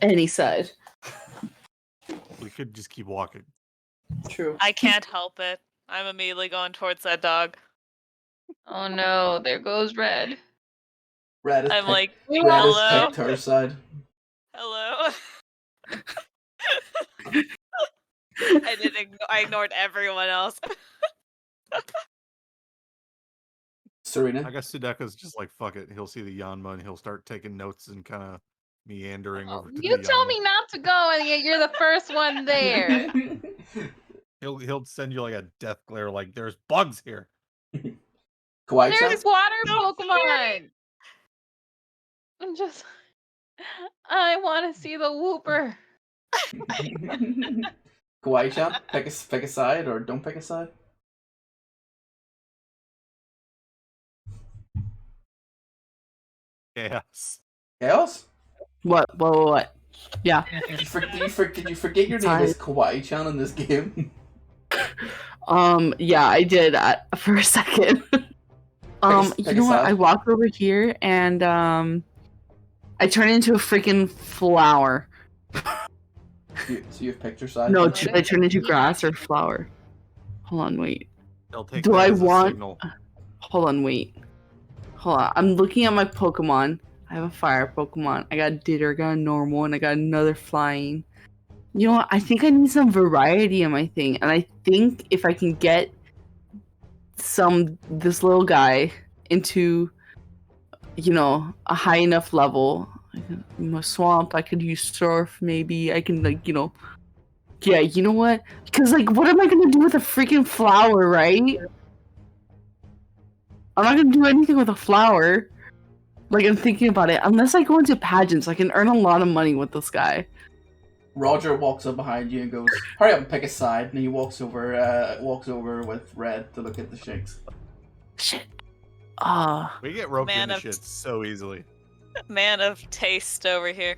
any side. We could just keep walking. True. I can't help it. I'm immediately going towards that dog. Oh no, there goes Red. Red is I'm like, Red hello? is picked her side. Hello? I ignored everyone else. Serena? I guess Sudeka's just like, fuck it. He'll see the Yanma and he'll start taking notes and kind of meandering over to You the tell Yanma. me not to go, and yet you're the first one there. He'll send you like a death glare, like there's bugs here. Kawaii-chan? There's water Pokemon. I want to see the Wooper. Kawaii-chan? Pick a side or don't pick a side? Chaos. Chaos? What? Yeah. Did you forget your name is Kawaii-chan in this game? Yeah, I did for a second. You know what? I walk over here and I turn into a freaking flower. So you've picked your side? No, should I turn into grass or flower? Hold on, wait. Take Do that I as a want? signal. Hold on, wait. Hold on. I'm looking at my Pokemon. I have a fire Pokemon. I got Ditter, I got a normal, and I got another flying. You know what? I think I need some variety in my thing, and I think if I can get this little guy into, a high enough level, a swamp. I could use surf. Maybe I can Yeah, you know what? Because what am I gonna do with a freaking flower, right? I'm not gonna do anything with a flower. I'm thinking about it. Unless I go into pageants, I can earn a lot of money with this guy. Roger walks up behind you and goes, "Hurry up and pick a side." And he walks over with Red to look at the shakes. Shit. We get roped Man into of- shit so easily. Man of taste over here.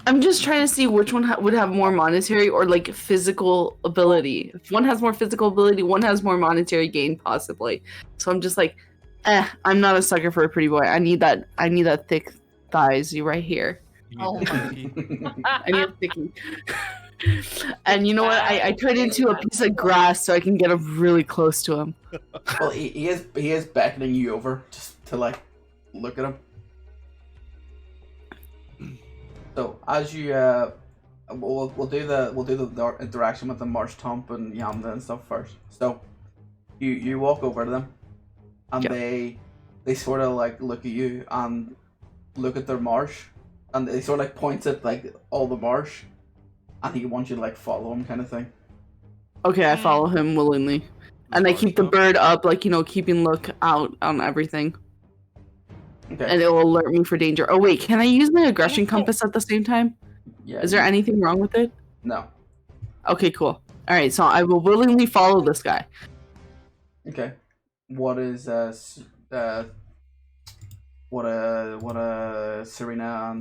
I'm just trying to see which one would have more monetary or physical ability. If one has more physical ability, one has more monetary gain possibly. So I'm just I'm not a sucker for a pretty boy. I need that thick thighs right here. Oh my. I need a thickie. And you know what? I turn into a piece of grass so I can get up really close to him. Well, he is beckoning you over just to look at him. So as you we'll do the interaction with the Marsh Tomp and Yamda and stuff first. So you walk over to them, and they sort of look at you and look at their marsh, and they sort of points at all the marsh, and he wants you to follow him kind of thing. Okay, I follow him willingly, and I keep the bird up, keeping look out on everything. Okay. And it will alert me for danger. Oh wait, can I use my aggression compass at the same time? Yeah. Is there anything wrong with it? No. Okay, cool. All right, so I will willingly follow this guy. Okay. What is Serena and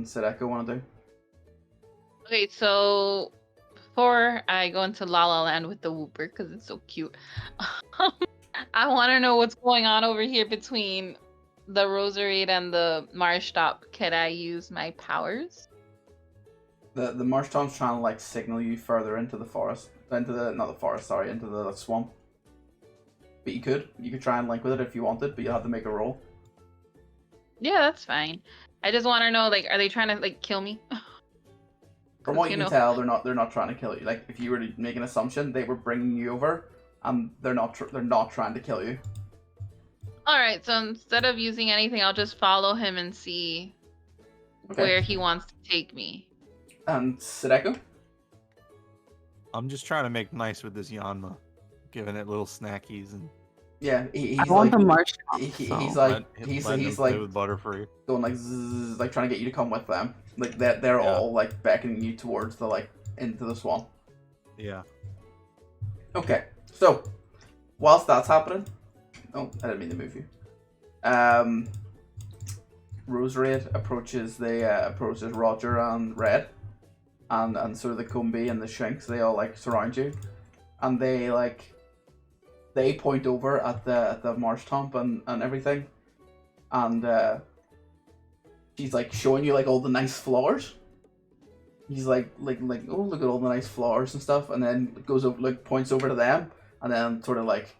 Sadeko want to do? Okay, so before I go into La La Land with the Wooper, because it's so cute, I want to know what's going on over here between the Roserade and the Marsh Top. Can I use my powers? The Marsh Tom's trying to signal you further into the forest, into the swamp. But you could try and link with it if you wanted, but you have to make a roll. Yeah, that's fine. I just want to know, are they trying to kill me? From what you can tell, they're not trying to kill you. If you were to make an assumption, they were bringing you over, and they're not trying to kill you. All right, so instead of using anything, I'll just follow him and see where he wants to take me. And Sadeko? I'm just trying to make nice with this Yanma, giving it little snackies and. Yeah, he's I want the Marsh Top. He's play with Butterfree. going zzz, trying to get you to come with them. They're all beckoning you towards into the swamp. Yeah. Okay, so whilst that's happening, oh, I didn't mean to move you. Roserade approaches Roger and Red, and sort of the Kumbi and the Shinx. They all surround you, and they point over at the Marsh Tomp and everything, and she's showing you all the nice flowers, he's like, oh, look at all the nice flowers and stuff, and then goes over, like, points over to them, and then sort of like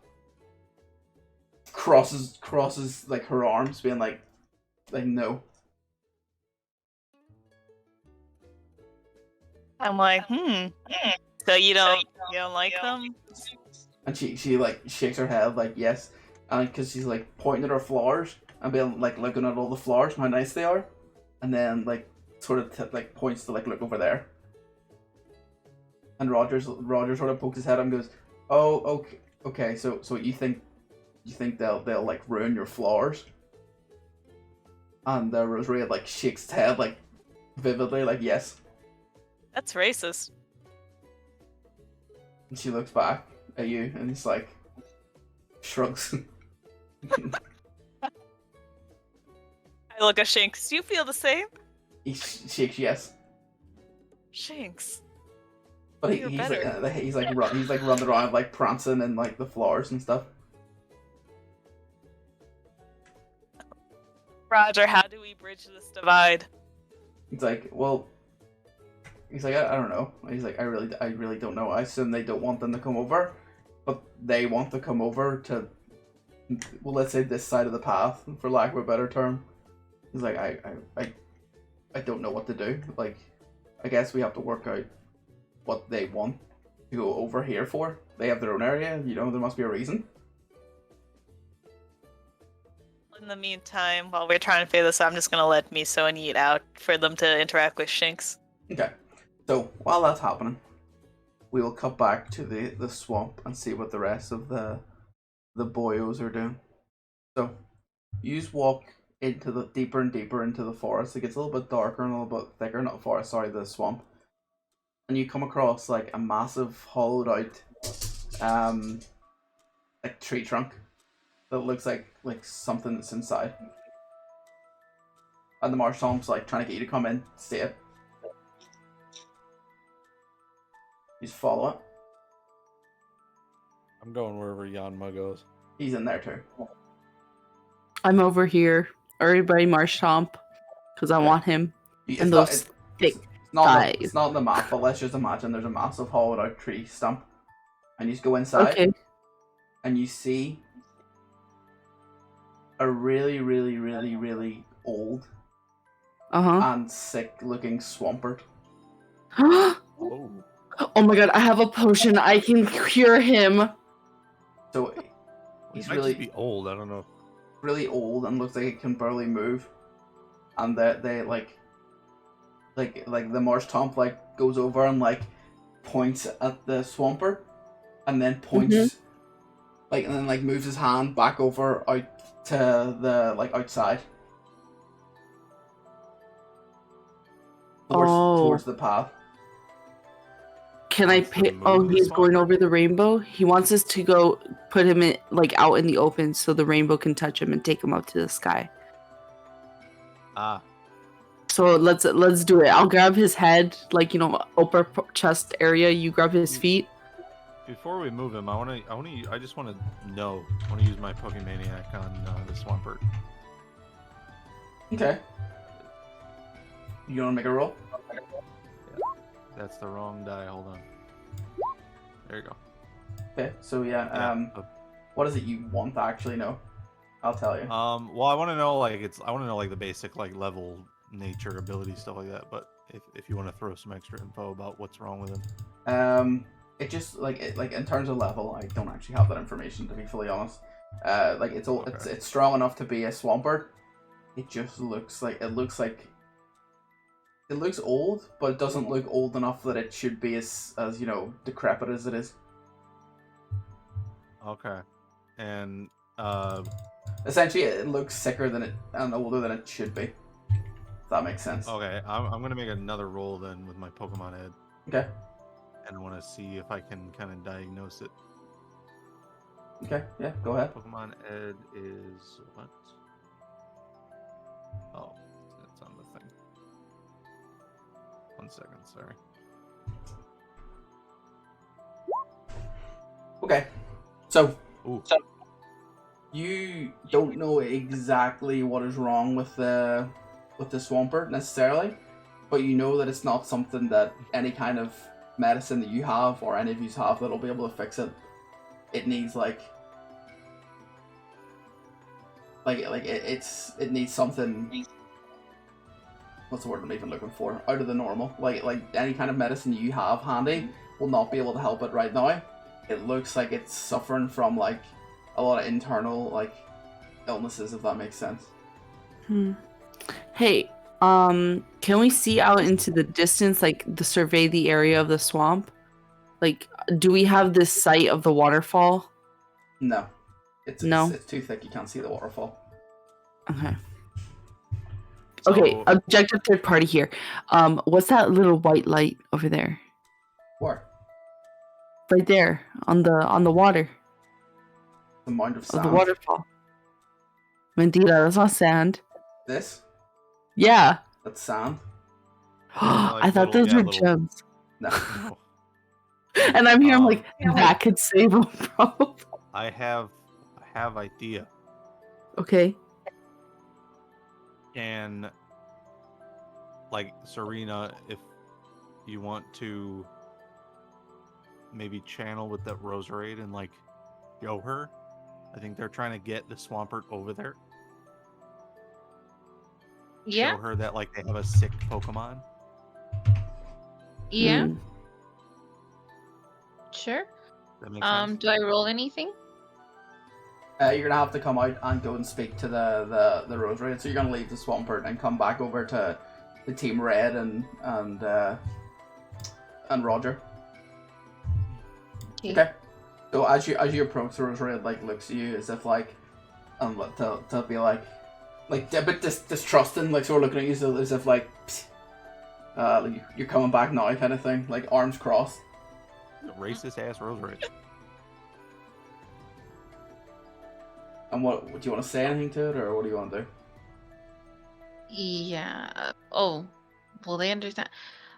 crosses like her arms, being like no. I'm like, So you don't like them? And she like shakes her head like yes, and because she's like pointing at her flowers and being like looking at all the flowers and how nice they are, and then like sort of like points to like look over there. And Roger sort of pokes his head up and goes, "Oh, okay. So you think they'll like ruin your flowers?" And Rosaria like shakes his head like vividly like yes. That's racist. And she looks back at you and he's like shrugs. I look at Shanks. Do you feel the same? He shakes yes. Shanks. But Feel he's better. like he's like running around like prancing and like the flowers and stuff. Roger, how do we bridge this divide? He's like, well, he's like, I don't know. He's like, I really don't know. I assume they don't want them to come over, but they want to come over to, well, let's say this side of the path, for lack of a better term. He's like, I don't know what to do. Like, I guess we have to work out what they want to go over here for. They have their own area, you know, there must be a reason. In the meantime, while we're trying to figure this out, I'm just gonna let Miso and Yeet out for them to interact with Shanks. Okay, so while that's happening, we will cut back to the swamp and see what the rest of the boyos are doing. So, you just walk into the deeper and deeper into the forest. It gets a little bit darker and a little bit thicker. Not the forest, sorry, the swamp. And you come across like a massive hollowed out, like tree trunk that looks like something that's inside. And the marsh tom's like trying to get you to come in, see it. You just follow it. I'm going wherever Yanma goes. He's in there too. I'm over here. Everybody march Tomp. Because I want him. It's And not- those it's- thick It's thighs. not on the map, but let's just imagine there's a massive hollowed out tree stump. And you just go inside Okay. and you see a really, really, really, really old Uh-huh. and sick looking swampert. Oh. Oh my god, I have a potion. I can cure him. So He he's might really just be old. I don't know. really old and looks like he can barely move. And they like the marsh tomp like goes over and like points at the swamper and then points like and then like moves his hand back over out to the like outside. Towards the path. Can I Wants to pick? move Oh, the he's going swamper? over the rainbow. He wants us to go put him in, like, out in the open, so the rainbow can touch him and take him up to the sky. Ah, So let's do it. I'll grab his head, like, you know, upper chest area. You grab his feet. before we move him, I just want to know. I want to use my Pokemaniac on the Swampert. Okay. You wanna make a roll? That's the wrong die. Hold on. There you go. Okay, so yeah, what is it you want to actually know? I'll tell you. Well, I want to know like the basic like level, nature, ability, stuff like that. But if you want to throw some extra info about what's wrong with him, It just like in terms of level, I don't actually have that information to be fully honest. Like it's strong enough to be a swampert. It just looks like it looks old, but it doesn't look old enough that it should be as you know decrepit as it is. okay, and Essentially, it looks sicker than it and older than it should be. If that makes sense. okay, I'm gonna make another roll then with my Pokemon Ed, Okay. and I want to see if I can kind of diagnose it. Okay. Yeah. Go ahead. Pokemon Ed is what? Oh, it's on the thing. 1 second, sorry. Okay. So Ooh. you don't know exactly what is wrong with the Swampert necessarily, but you know that it's not something that any kind of medicine that you have or any of you have that'll be able to fix it. It needs it needs something. What's the word I'm even looking for? Out of the normal. Like any kind of medicine you have handy will not be able to help it right now. It looks like it's suffering from like a lot of internal like illnesses, if that makes sense. Hey, can we see out into the distance, like survey the area of the swamp? Like, do we have this sight of the waterfall? No. It's too thick, you can't see the waterfall. Okay. So, Okay, objective third party here. What's that little white light over there? Where? Right there on the water The mound of of sand. the waterfall. Mentira, that's not sand. This? Yeah. That's sand. I thought those were gems. No. No. And I'm here, I'm like, that could save them, bro. I have idea. Okay. And like Serena, if you want to maybe channel with that Roserade and like show her, I think they're trying to get the Swampert over there. Yeah. Show her that like they have a sick Pokemon. Yeah. Hmm. Sure. That makes sense. Do I roll anything? You're gonna have to come out and go and speak to the Roserade. So you're gonna leave the Swampert and come back over to the Team Red and Roger. Okay. So as you approach the Roserade, like looks at you as if like, to be like a bit distrusting, like sort of looking at you as if like, you're coming back now kind of thing, like arms crossed. Racist ass Roserade. And what do you want to say anything to it, or what do you want to do? Yeah. Oh, will they understand?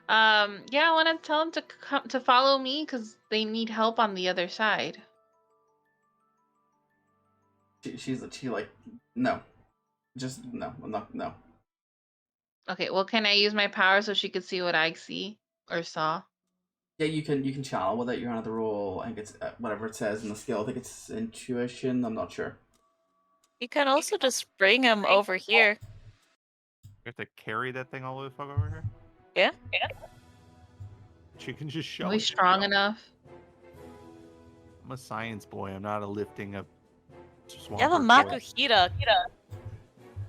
Yeah, I want to tell them to come to follow me because they need help on the other side. She like, no, just no, I'm not, no. Okay. Well, can I use my power so she could see what I see or saw? Yeah, you can channel with it. You're gonna have to roll. I think it's whatever it says in the skill. I think it's intuition. I'm not sure. You can also just bring him over here. You have to carry that thing all the way the fuck over here? Yeah. She can just show Are we it. strong enough? I'm a science boy. I'm not a lifting a swamp. You have a Makuhita.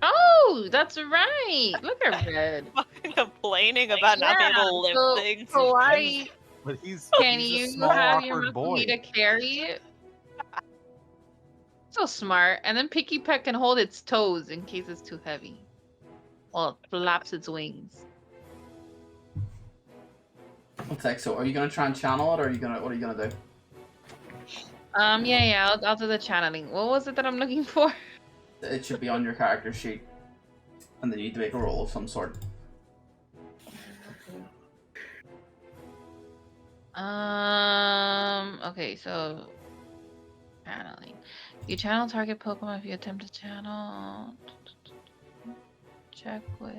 Oh, that's right. Look at Red. Complaining about not being able to lift things. So why But he's can he's a you small, have your awkward boy. Makuhita carry it? So smart. And then Picky Peck can hold its toes in case it's too heavy. Well, it flaps its wings. Okay, so are you gonna try and channel it, or what are you gonna do? Yeah, I'll do the channeling. What was it that I'm looking for? It should be on your character sheet, and then you need to make a roll of some sort. Okay, so channeling. You channel target Pokemon if you attempt to channel. Check with.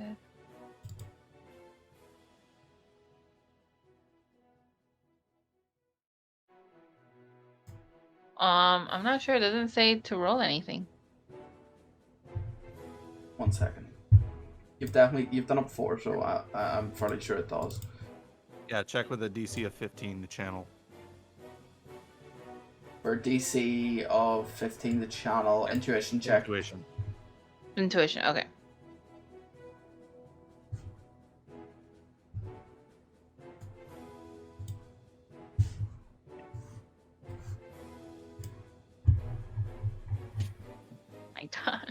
I'm not sure. It doesn't say to roll anything. 1 second. You've done it before, so I'm fairly sure it does. Yeah, check with a DC of 15 to channel. For DC of 15, the channel intuition check. Intuition. Okay. My gosh.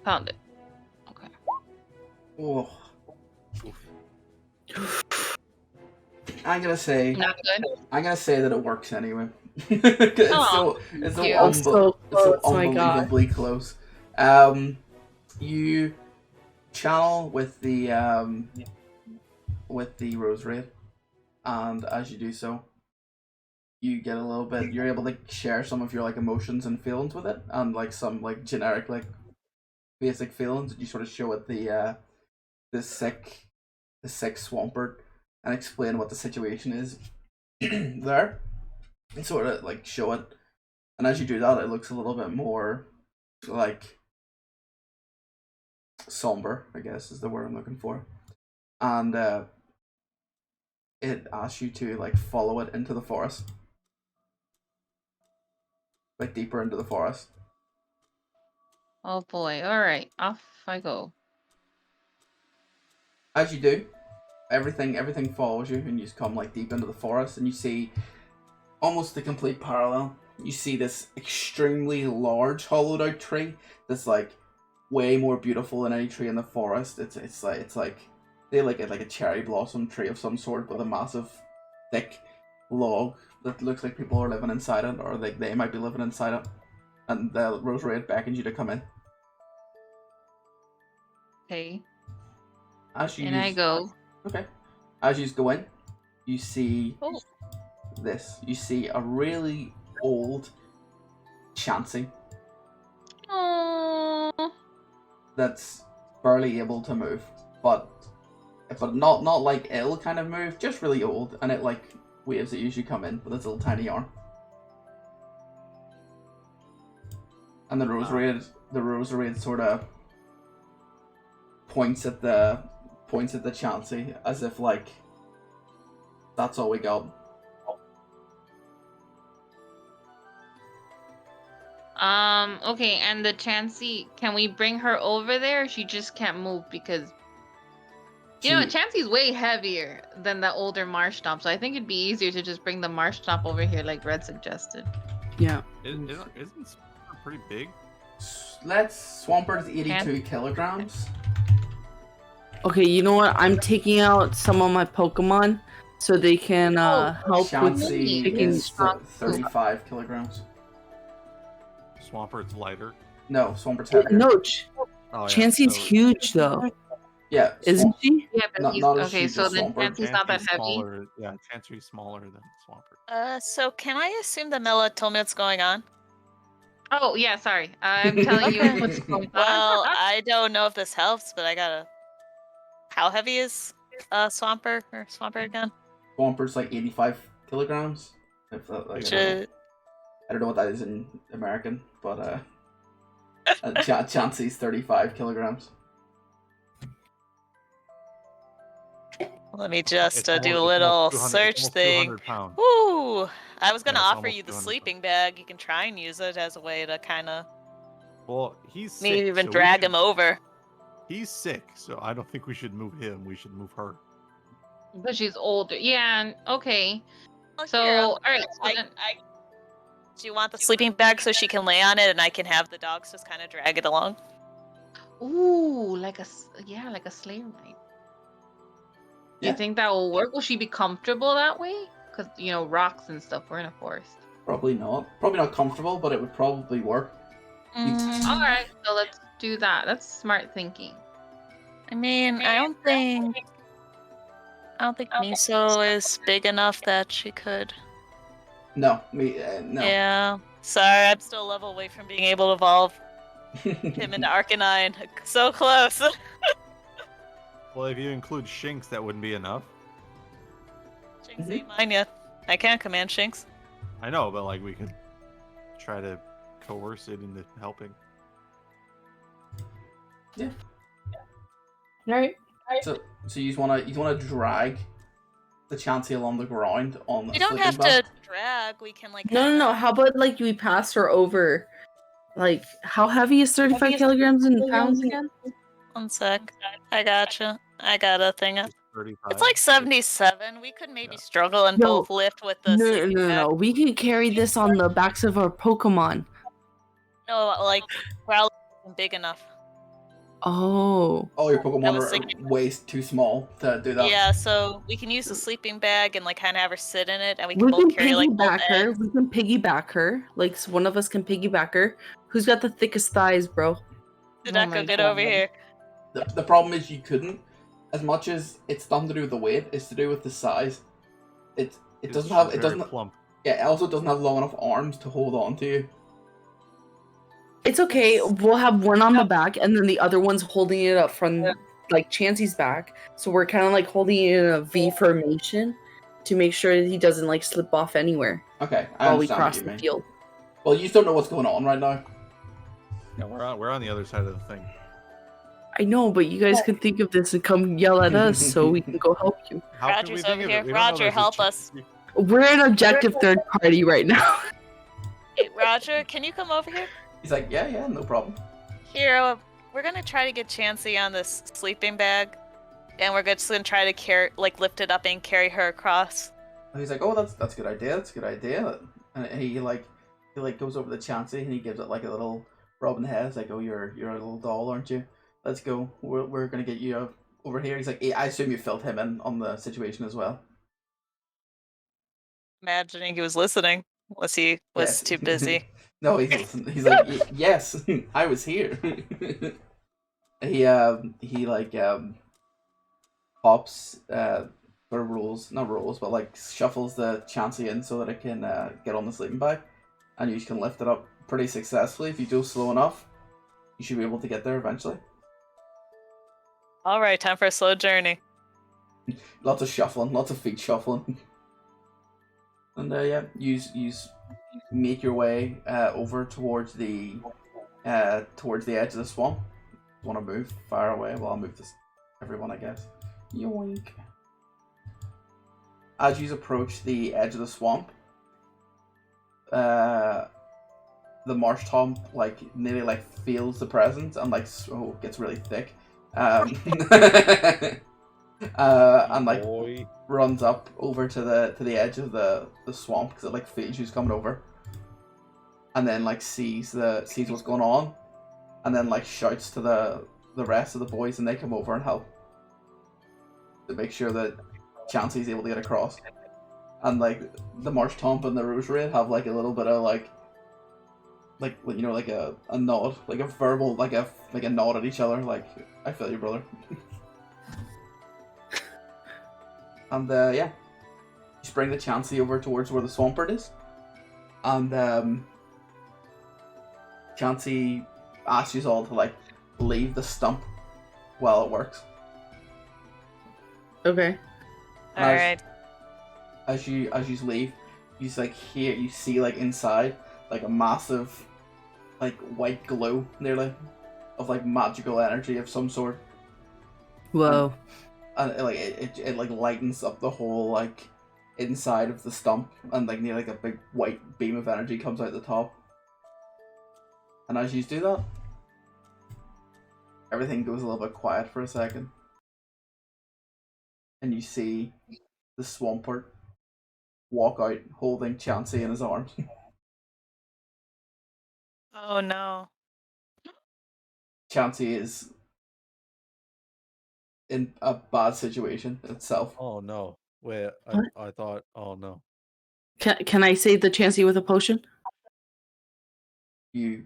Found it. Okay. Oh. I'm gonna say Not good. I'm gonna say that it works anyway. it's so cute. So close, my God. unbelievably close. You channel with the Roserade, and as you do so, you get a little bit. You're able to share some of your like emotions and feelings with it, and like some like generic like basic feelings. You sort of show it the sick Swampert and explain what the situation is there, and sort of like show it. And as you do that, it looks a little bit more like somber, I guess is the word I'm looking for. And it asks you to like follow it into the forest, like deeper into the forest. Oh boy. All right, off I go. As you do, everything follows you, and you just come like deep into the forest, and you see almost the complete parallel. You see this extremely large hollowed out tree that's like way more beautiful than any tree in the forest. It's like they like a cherry blossom tree of some sort with a massive thick log that looks like people are living inside it, or like they might be living inside it. And the Rose Red beckons you to come in. Okay. As you And I go. Okay. As you go in, you see Oh. this. You see a really old Chansey Oh. that's barely able to move, but not like ill kind of move, just really old, and it like waves at you as you come in with its little tiny arm. And the Rose Red sort of points at the Chansey as if like that's all we got. Okay, and the Chansey, can we bring her over there? Or she just can't move because Chansey's way heavier than the older marsh stomp, so I think it'd be easier to just bring the marsh stomp over here, like Red suggested. Yeah. Isn't Swampert pretty big? Swampert is 82 kilograms. Okay, you know what? I'm taking out some of my Pokemon so they can help with Chansey picking is 35 kilograms. Swampert's lighter. No, Swampert's heavier. No, Oh, yeah. Chansey's huge though. Yeah, Isn't she? Yeah, but Not- he's not as okay. huge So as then Swampert. Chansey's not that Chansey's heavy. Smaller, yeah, Chansey's smaller than Swampert. So can I assume that Mela told me what's going on? Oh yeah, sorry. I'm telling you what's going on. Well, I don't know if this helps, but I gotta. How heavy is Swampert again? Swampert's like 85 kilograms. If that, like, I don't know what that is in American, but Chansey's 35 kilograms. Let me just It's do a almost little 200 search almost thing. 200 pounds. Woo! I was gonna Yeah, it's offer you almost the 200 sleeping bag. You can try and use it as a way to kind of Well, he's sick. maybe even so we drag should- him over. He's sick, so I don't think we should move him. We should move her. But she's older. Yeah. Okay. Well, So here, all right. So I, then, do you want the sleeping bag so she can lay on it, and I can have the dogs just kind of drag it along? ooh, like a sleigh ride. Yeah. You think that will work? Will she be comfortable that way? Because rocks and stuff. We're in a forest. Probably not. Probably not comfortable, but it would probably work. All right. So let's do that. That's smart thinking. I mean, I don't think Miso is big enough that she could. No. No. Yeah. Sorry, I'm still a level away from being able to evolve him into Arcanine. So close. Well, if you include Shinx, that wouldn't be enough. Shinx ain't mine yet. I can't command Shinx. I know, but like we could try to coerce it into helping. Yeah. Right. So you wanna drag the Chansey along the ground on the We don't sleeping have bag? to drag. We can like. No. How about like we pass her over? Like, how heavy is 35 kilograms in pounds again? 1 sec. I gotcha. I got a thing. It's 35. It's like 77. We could maybe Yeah. struggle and No. both lift with the sleeping bag. No. We can carry this on the backs of our Pokemon. No, like Growlithe isn't big enough. Oh. All your I Pokemon was are thinking- way too small to do that. Yeah, so we can use the sleeping bag and like kind of have her sit in it, and we can We can both carry like both piggyback her. ends. We can piggyback her. Like, one of us can piggyback her. Who's got the thickest thighs, bro? Did I Oh my get God. over here? The problem is you couldn't. As much as it's nothing to do with the weight, it's to do with the size. It doesn't have She's very plump. Yeah, it also doesn't have long enough arms to hold on to you. It's okay. We'll have one on the back, and then the other one's holding it up from like Chansey's back. So we're kind of like holding it in a V formation to make sure that he doesn't like slip off anywhere Okay, I while we understand what cross you the mean. field. Well, you just don't know what's going on right now. Yeah, we're on the other side of the thing. I know, but you guys can think of this and come yell at us so we can go help you. How can we Roger's think over of here. it? We don't know Roger, there's a help ch- us. We're an objective third party right now. Hey, Roger, can you come over here? He's like, yeah, no problem. Here, we're gonna try to get Chansey on this sleeping bag, and we're just gonna try to lift it up and carry her across. He's like, oh, that's a good idea. That's a good idea. And he goes over to Chansey and he gives it like a little rub in the head. He's like, oh, you're a little doll, aren't you? Let's go. We're gonna get you over here. He's like, I assume you filled him in on the situation as well. Imagining he was listening. Was he Yes. too busy? No, he's listening. He's like, yes, I was here. he like pops or not rolls, but like shuffles the Chansey in so that it can get on the sleeping bag, and you can lift it up pretty successfully. If you go slow enough, you should be able to get there eventually. All right, time for a slow journey. Lots of shuffling, lots of feet shuffling, and yeah, you make your way over towards the edge of the swamp. Want to move far away? Well, I'll move this everyone, I guess. Yoink. As you approach the edge of the swamp, the marsh tom like nearly like feels the presence and like gets really thick, and like Boy. runs up over to the edge of the swamp because it like feels who's coming over, and then like sees what's going on, and then like shouts to the rest of the boys, and they come over and help to make sure that Chansey's able to get across. And like the marsh tomp and the rosary have like a little bit of like you know, like a nod, like a verbal, like a nod at each other, like, I feel you, brother. And yeah, you bring the Chansey over towards where the swampert is, and Chansey asks you all to like leave the stump while it works. Okay. All right. As you leave, you see like inside like a massive like white glow nearly of like magical energy of some sort. Whoa. And it like lightens up the whole like inside of the stump, and like near like a big white beam of energy comes out the top. And as you do that, everything goes a little bit quiet for a second, and you see the swampert walk out holding Chansey in his arms. Oh no. Chansey is in a bad situation itself. Oh no. Wait, What? I thought, oh no. Can I save the Chansey with a potion? You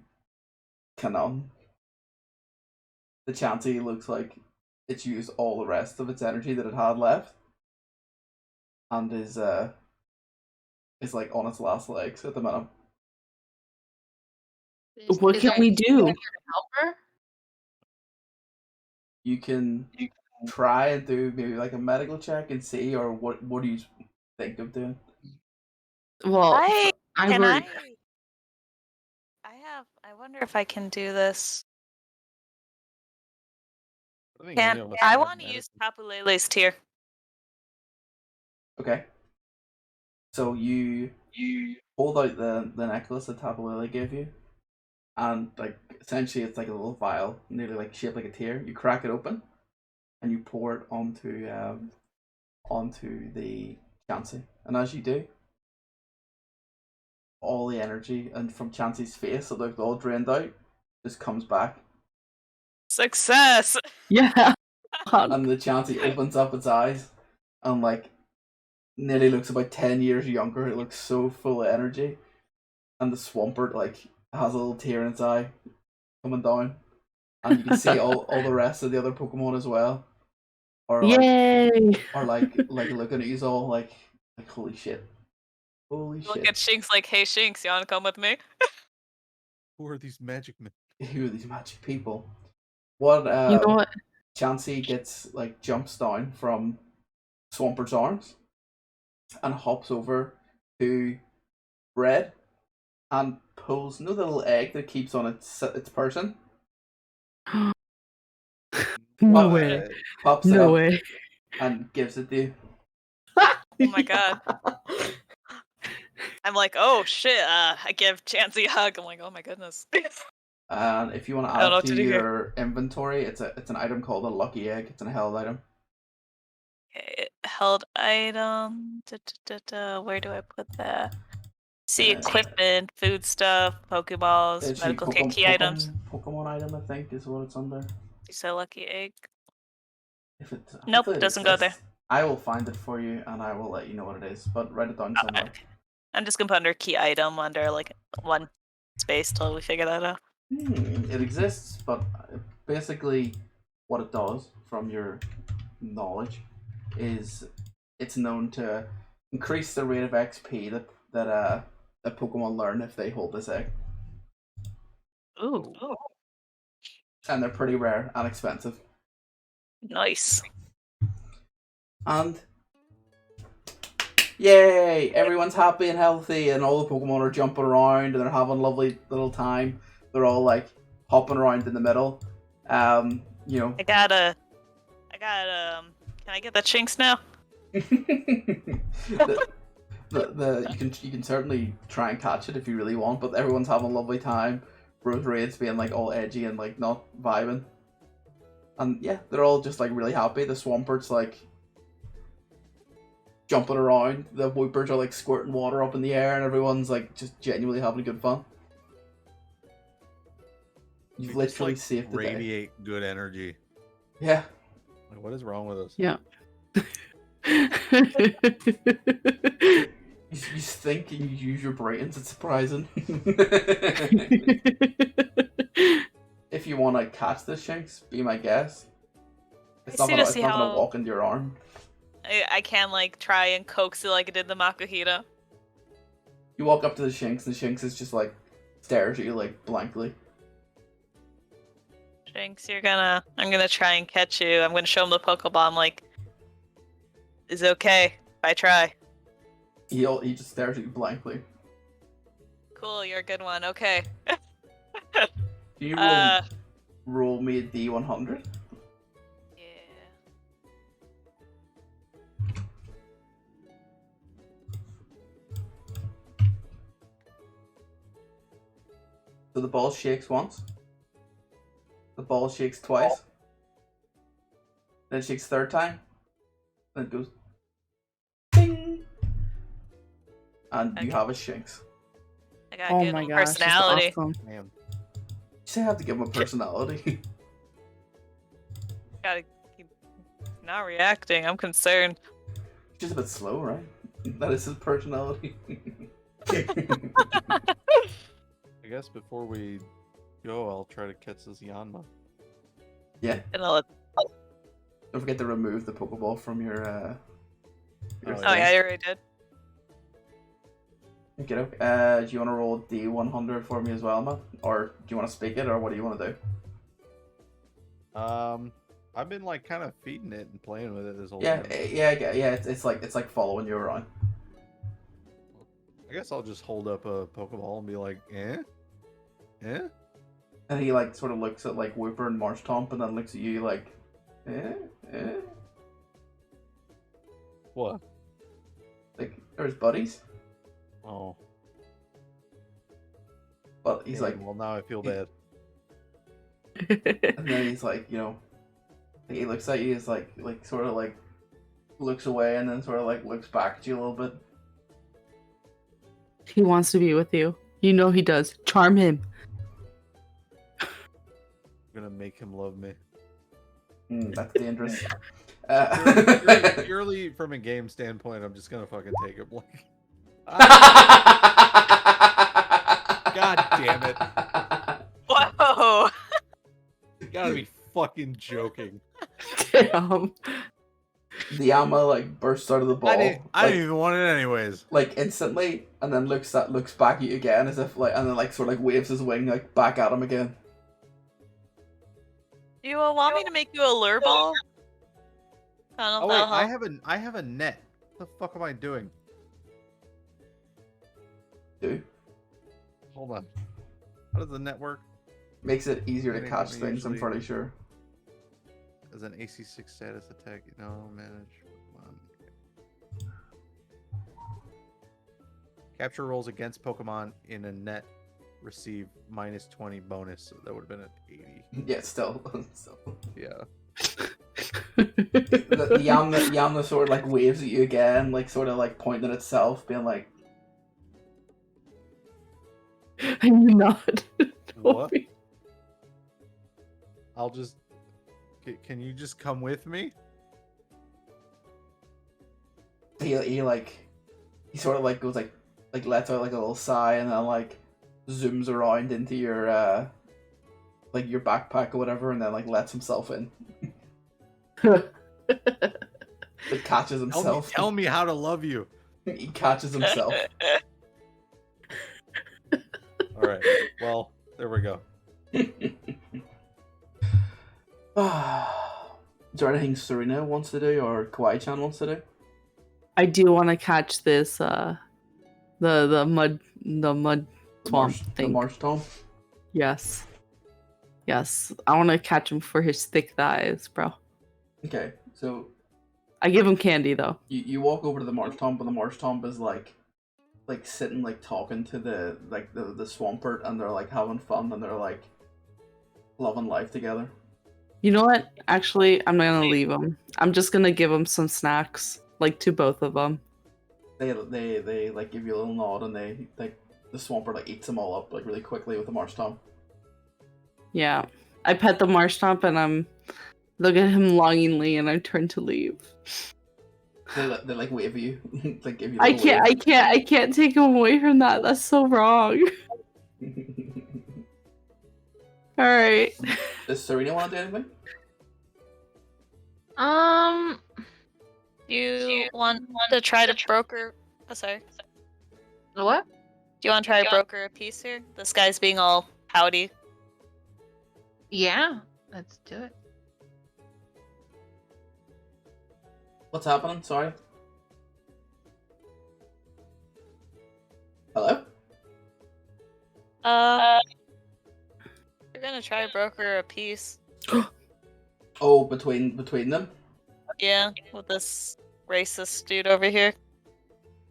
cannot. The Chansey looks like it's used all the rest of its energy that it had left, and is like on its last legs at the minute. What can we do? Help her? You can try and do maybe like a medical check and see, or what do you think of doing? Well, I work. I wonder if I can do this. I think any of us can I have want to medical- use Tapu Lele's tear. Okay. So you hold out the necklace that Tapu Lele gave you, and like essentially it's like a little vial, nearly like shaped like a tear. You crack it open, and you pour it onto the Chansey. And as you do, all the energy and from Chansey's face that looked all drained out just comes back, Success. Yeah. and the Chansey opens up its eyes and like nearly looks about 10 years younger. It looks so full of energy, and the Swampert like has a little tear in its eye coming down, and you can see all the rest of the other Pokemon as well. Or like Yay! or like looking at you all like holy shit. Holy Look shit. at Shinx like, hey Shinx, you wanna come with me? Who are these magic men? Who are these magic people? What You know what? Chansey gets like jumps down from Swampert's arms and hops over to Red and pulls no little egg that keeps on its person. No Pop- way. Pops it No up way. and gives it to you. Oh my god. I'm like, oh shit, I give Chansey a hug. I'm like, oh my goodness. And if you want to I don't add know it what to to do here. your inventory, it's an item called a lucky egg. It's an held item. Okay, held item. Where do I put that? See equipment, food stuff, Pokeballs, It's medical kit, key items. Pokemon item, I think, is what it's under. You said lucky egg. If it Nope, hopefully it doesn't go there. exists. I will find it for you and I will let you know what it is. But write it down somewhere. I'm just gonna put under key item under like one space till we figure that out. It exists, but basically, what it does, from your knowledge, is it's known to increase the rate of XP that Pokemon learn if they hold this egg, Ooh, and they're pretty rare and expensive. nice. And yay! Everyone's happy and healthy, and all the Pokemon are jumping around and they're having a lovely little time. They're all like hopping around in the middle. You know. I got can I get the Chinks now? You can certainly try and catch it if you really want, but everyone's having a lovely time. Roserade's being like all edgy and like not vibing. And yeah, they're all just like really happy. The Swampert's like jumping around. The Woopers are like squirting water up in the air, and everyone's like just genuinely having good fun. You've We just, literally like, saved the day. radiate good energy. Yeah. Like, what is wrong with us? Yeah. You think and you use your brains. It's surprising. If you want to catch this Shinx, be my guest. It's not gonna walk into your arm. I can like try and coax it like I did the Makuhita. You walk up to the Shinx, and the Shinx is just like stares at you like blankly. Shinx, I'm gonna try and catch you. I'm gonna show him the Pokeball. I'm like, is it okay if I try? He just stares at you blankly. Cool, you're a good one. Okay. Can you roll me a D100? Yeah. So the ball shakes once. The ball shakes twice. Then it shakes third time. Then it goes ding. And you have a Shinx. I got a Oh good my little gosh, that's personality. awesome. Man, You say I have to give him a personality. Gotta keep not reacting. I'm concerned. Just a bit slow, right? That is his personality. I guess before we go, I'll try to catch this Yanma. Yeah. And I'll Don't forget to remove the Pokeball from your Oh, oh yeah, you already did. Okay, do you want to roll D100 for me as well, man? Or do you want to speak it, or what do you want to do? I've been like kind of feeding it and playing with it this whole Yeah, time. yeah. It's like following you around. I guess I'll just hold up a Pokeball and be like, eh? Eh? And he like sort of looks at like Wooper and Marshtomp, and then looks at you like, eh. What? Like they're his buddies, Oh. but he's Yeah, like, well, now I feel bad. and then he's like, you know, he looks at you, is like sort of like looks away, and then sort of like looks back at you a little bit. He wants to be with you. You know he does. Charm him. I'm gonna make him love me. That's dangerous. Purely from a game standpoint, I'm just gonna fucking take it. Like, God damn it! Whoa! You gotta be fucking joking. Damn. The Yama like bursts out of the ball. I didn't even want it anyways. Like instantly, and then looks back at you again as if like, and then like sort of like waves his wing like back at him again. Do you want me to make you a lure ball? I don't Oh know wait, how. I have a net. What the fuck am I doing? Dude, Hold on. How does the net work? makes it easier to Hitting catch me things. I'm usually- pretty sure. As an AC6 status attack, manage. Pokemon. Capture rolls against Pokemon in a net receive -20 bonus. So that would have been an 80. Yeah, still. Yeah. The Yamna sort of like waves at you again, like sort of like pointing at itself, being like, And you nod. What? I'll just. Can you just come with me? he sort of like goes like lets out like a little sigh and then like zooms around into your like your backpack or whatever and then like lets himself in. It catches himself. Tell me how to love you. He catches himself. All right. Well, there we go. Is there anything Serena wants to do or Kawaii-chan wants to do? I do want to catch this the mud swamp The thing. marsh tom? Yes. I want to catch him for his thick thighs, bro. Okay, so I give him candy though. you walk over to the marsh tom, but the marsh tom is like sitting like talking to the swampert and they're like having fun and they're like loving life together. You know what? Actually, I'm not gonna leave him. I'm just gonna give him some snacks, like to both of them. They like give you a little nod and they like the swampert like eats them all up like really quickly with the marsh tom. Yeah. I pet the marsh stomp and I'm look at him longingly and I turn to leave. They like wave at you, like give you. I can't take him away from that. That's so wrong. All right. Does Serena want to do anything? You want to try to broker? Oh, sorry. What? Do you want to try to broker a peace here? This guy's being all pouty. Yeah, let's do it. What's happening? Sorry. Hello? You're gonna try to broker a peace. Oh, between them? Yeah, with this racist dude over here.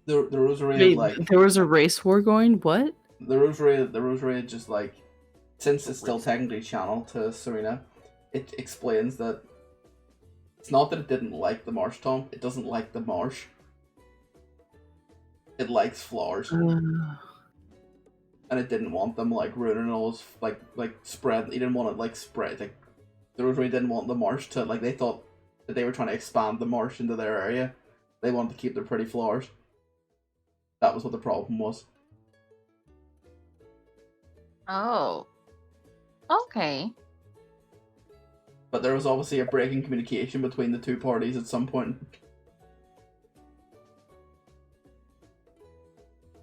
The Rosary Wait, is like there was a race war going? What? the Rosary just like, since it's still technically channeled to Serena, it explains that it's not that it didn't like the marsh tom, it doesn't like the marsh. It likes flowers. And it didn't want them like ruining all his like spread. He didn't want it like spread. Like the Rosary didn't want the marsh to like, they thought that they were trying to expand the marsh into their area. They wanted to keep their pretty flowers. That was what the problem was. Oh. Okay. But there was obviously a break in communication between the two parties at some point.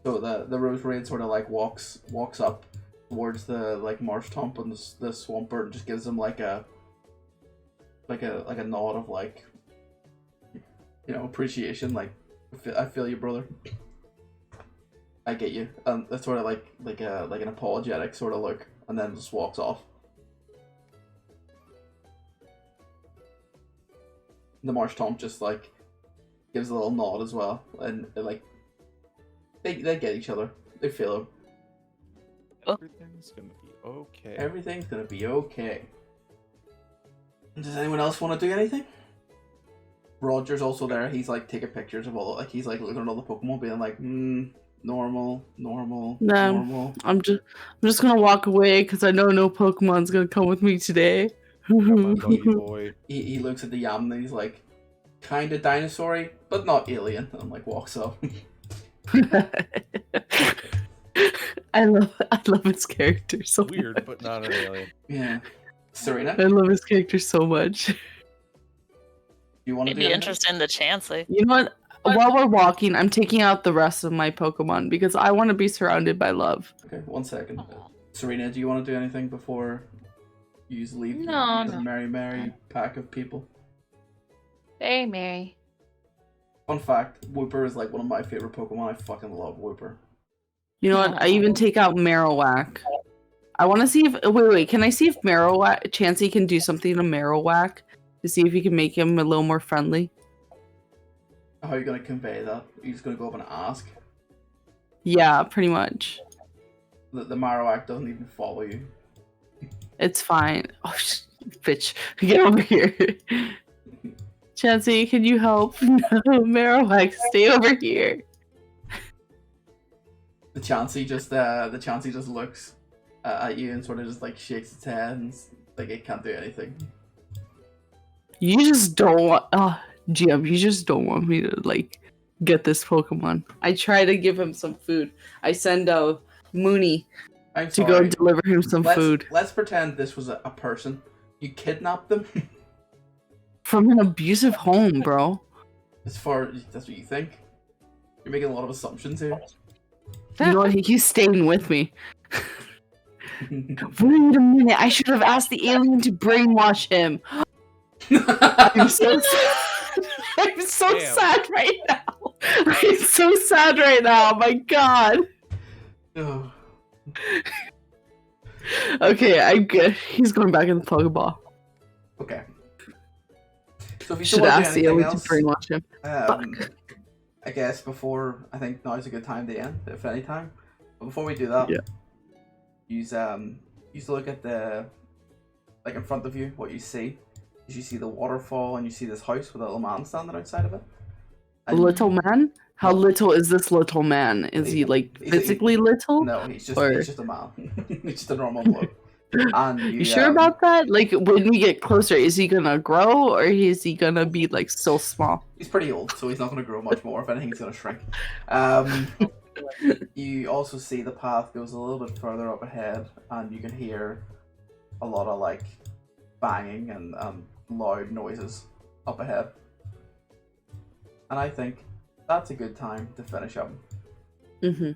So the Rosary sort of like walks up towards the like marsh tomp and the swampert and just gives him like a nod of like, you know, appreciation. Like, I feel you, brother. I get you. And that's sort of like an apologetic sort of look, and then just walks off. The marsh tomp just like gives a little nod as well, and like they get each other. They feel him. Everything's gonna be okay. Everything's gonna be okay. Does anyone else want to do anything? Roger's also there. He's like taking pictures of all, like he's like looking at all the Pokemon, being like, normal. No. I'm just gonna walk away because I know no Pokemon's gonna come with me today. Come on, doggy boy. He looks at the Yam and he's like, kind of dinosaur-y, but not alien. And like walks up. I love his character so Weird, much. but not an alien. Yeah. Serena? I love his character so much. you want to I'd do be anything? interested in the Chansey. You know what? While we're walking, I'm taking out the rest of my Pokemon because I want to be surrounded by love. Okay, 1 second. Aw. Serena, do you want to do anything before you leave No, the no. merry pack of people? Hey, Mary. Fun fact, Wooper is like one of my favorite Pokemon. I fucking love Wooper. You know what? I even take out Marowak. I want to see if wait. Can I see if Chansey can do something to Marowak to see if he can make him a little more friendly? How are you going to convey that? Are you just going to go up and ask? Yeah, pretty much. The Marowak doesn't even follow you. It's fine. Oh, bitch, get over here. Chansey, can you help? No, Marowak, stay over here. The Chansey just looks at you and sort of just like shakes its head and like it can't do anything. You just don't want. GM, you just don't want me to like get this Pokemon. I try to give him some food. I send Mooney I'm to sorry. go and deliver him some food Let's pretend this was a person. You kidnapped them. from an abusive home, bro. As far as that's what you think. You're making a lot of assumptions here. You know what? He's staying with me. Wait a minute. I should have asked the alien to brainwash him. I'm so sad. I'm so Damn. sad right now. I'm so sad right now. My God. Oh. Okay, I'm good. He's going back in the Pokeball. Okay. So if you Should still want to ask do the anything alien to else, brainwash him. I guess before I think now is a good time to end, if any time. But before we do that, Yeah. use to look at the like in front of you. What you see is you see the waterfall and you see this house with a little man standing outside of it. And Little man? How No. little is this little man? Is he like He's- physically little? No, he's just Or- he's just a man. He's just a normal bloke. And You sure about that? Like when we get closer, is he gonna grow or is he gonna be like so small? He's pretty old, so he's not going to grow much more. If anything, he's going to shrink. You also see the path goes a little bit further up ahead, and you can hear a lot of like banging and loud noises up ahead. And I think that's a good time to finish up. Mm-hmm.